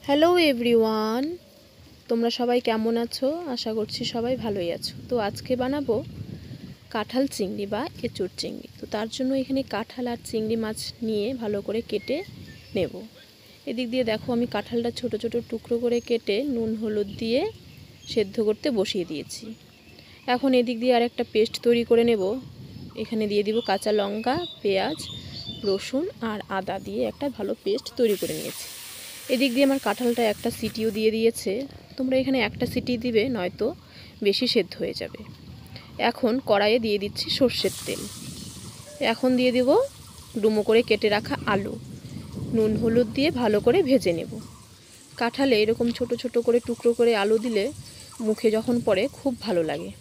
Hello everyone, তোমরা সবাই কেমন আছো? আশা করছি সবাই ভালোই আছো। তো আজকে বানাবো কাঁঠাল চিংড়ি বা এঁচোড় চিংড়ি। তো তার জন্য এখানে কাঁঠাল আর চিংড়ি মাছ নিয়ে ভালো করে কেটে নেব। এদিক দিয়ে দেখো আমি কাঁঠালটা ছোট ছোট টুকরো করে কেটে নুন হলুদ দিয়ে সেদ্ধ করতে বসিয়ে দিয়েছি। এখন এদিক দিয়ে আর একটা পেস্ট তৈরি করে নেব। এখানে দিয়ে দিব কাঁচা লঙ্কা, পেঁয়াজ, রসুন আর আদা দিয়ে একটা ভালো পেস্ট তৈরি করে নিয়েছি। এদিক দিয়ে আমার কাঁঠালটা একটা সিটিও দিয়ে দিয়েছে। তোমরা এখানে একটা সিটি দিবে, নয়তো বেশি সেদ্ধ হয়ে যাবে। এখন কড়াইয়ে দিয়ে দিচ্ছি সর্ষের তেল। এখন দিয়ে দেব ডুমো করে কেটে রাখা আলু। নুন হলুদ দিয়ে ভালো করে ভেজে নেব। কাঁঠালে এরকম ছোট ছোট করে টুকরো করে আলু দিলে মুখে যখন পড়ে খুব ভালো লাগে।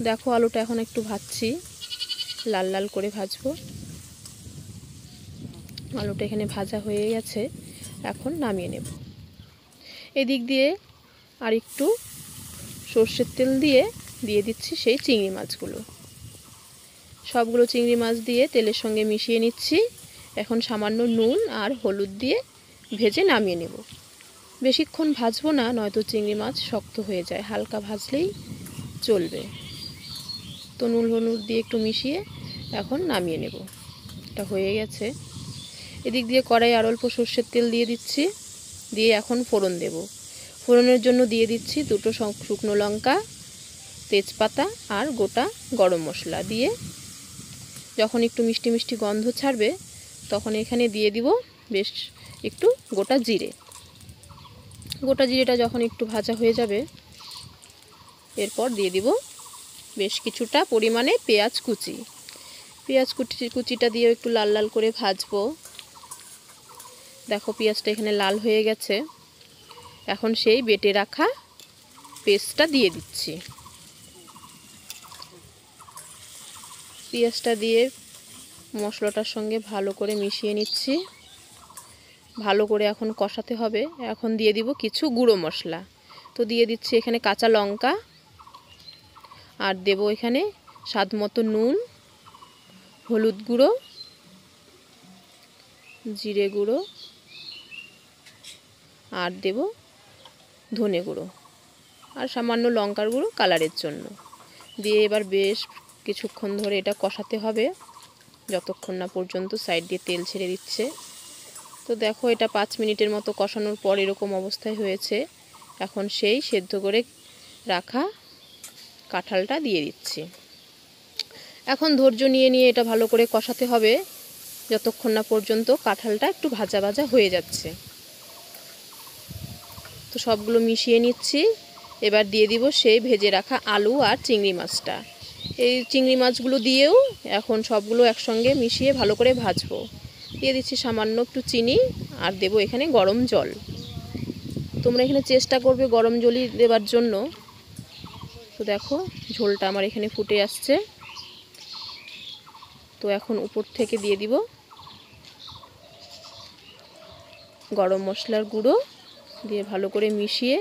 দেখো আলুটা এখন একটু ভাজছি, লাল লাল করে ভাজবো। আলুটা এখানে ভাজা হয়ে গেছে, এখন নামিয়ে নেব। এদিক দিয়ে আর একটু সর্ষের তেল দিয়ে দিচ্ছি সেই চিংড়ি মাছগুলো। সবগুলো চিংড়ি মাছ দিয়ে তেলের সঙ্গে মিশিয়ে নিচ্ছি। এখন সামান্য নুন আর হলুদ দিয়ে ভেজে নামিয়ে নেব। বেশিক্ষণ ভাজবো না, নয়তো চিংড়ি মাছ শক্ত হয়ে যায়, হালকা ভাজলেই চলবে। তো নুন হলুদ দিয়ে একটু মিশিয়ে এখন নামিয়ে নেব। এটা হয়ে গেছে। এদিক দিয়ে কড়াই আর অল্প সর্ষের তেল দিয়ে দিচ্ছি, দিয়ে এখন ফোড়ন দেব। ফোড়নের জন্য দিয়ে দিচ্ছি দুটো শুকনো লঙ্কা, তেজপাতা আর গোটা গরম মশলা দিয়ে যখন একটু মিষ্টি মিষ্টি গন্ধ ছাড়বে তখন এখানে দিয়ে দিব বেশ একটু গোটা জিরে। গোটা জিরেটা যখন একটু ভাজা হয়ে যাবে এরপর দিয়ে দিব বেশ কিছুটা পরিমাণে পেঁয়াজ কুচি। পেঁয়াজ কুচিটা দিয়ে একটু লাল লাল করে ভাজবো। দেখো পেঁয়াজটা এখানে লাল হয়ে গেছে। এখন সেই বেটে রাখা পেস্টটা দিয়ে দিচ্ছি। পেঁয়াজটা দিয়ে মশলাটার সঙ্গে ভালো করে মিশিয়ে নিচ্ছি। ভালো করে এখন কষাতে হবে। এখন দিয়ে দিব কিছু গুঁড়ো মশলা। তো দিয়ে দিচ্ছি এখানে কাঁচা লঙ্কা, আর দেব এখানে স্বাদ মতো নুন, হলুদ গুঁড়ো, জিরে গুঁড়ো আর দেব ধনে গুঁড়ো আর সামান্য লঙ্কার গুঁড়ো কালারের জন্য। দিয়ে এবার বেশ কিছুক্ষণ ধরে এটা কষাতে হবে, যতক্ষণ না পর্যন্ত সাইড দিয়ে তেল ছেড়ে দিচ্ছে। তো দেখো এটা 5 মিনিটের মতো কষানোর পর এরকম অবস্থায় হয়েছে। এখন সেই সেদ্ধ করে রাখা কাঁঠালটা দিয়ে দিচ্ছি। এখন ধৈর্য নিয়ে নিয়ে এটা ভালো করে কষাতে হবে, যতক্ষণ না পর্যন্ত কাঁঠালটা একটু ভাজা ভাজা হয়ে যাচ্ছে। তো সবগুলো মিশিয়ে নিচ্ছি। এবার দিয়ে দিব সেই ভেজে রাখা আলু আর চিংড়ি মাছটা। এই চিংড়ি মাছগুলো দিয়েও এখন সবগুলো একসঙ্গে মিশিয়ে ভালো করে ভাজবো। দিয়ে দিচ্ছি সামান্য একটু চিনি আর দেব এখানে গরম জল। তোমরা এখানে চেষ্টা করবে গরম জলই দেওয়ার জন্য। তো দেখো ঝোলটা আমার এখানে ফুটে আসছে। তো এখন উপর থেকে দিয়ে দিব গরম মশলার গুঁড়ো, দিয়ে ভালো করে মিশিয়ে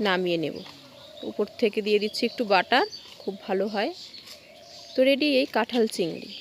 নামিয়ে নেব। উপর থেকে দিয়ে দিচ্ছি একটু বাটার, খুব ভালো হয়। তো রেডি এই কাঁঠাল চিংড়ি।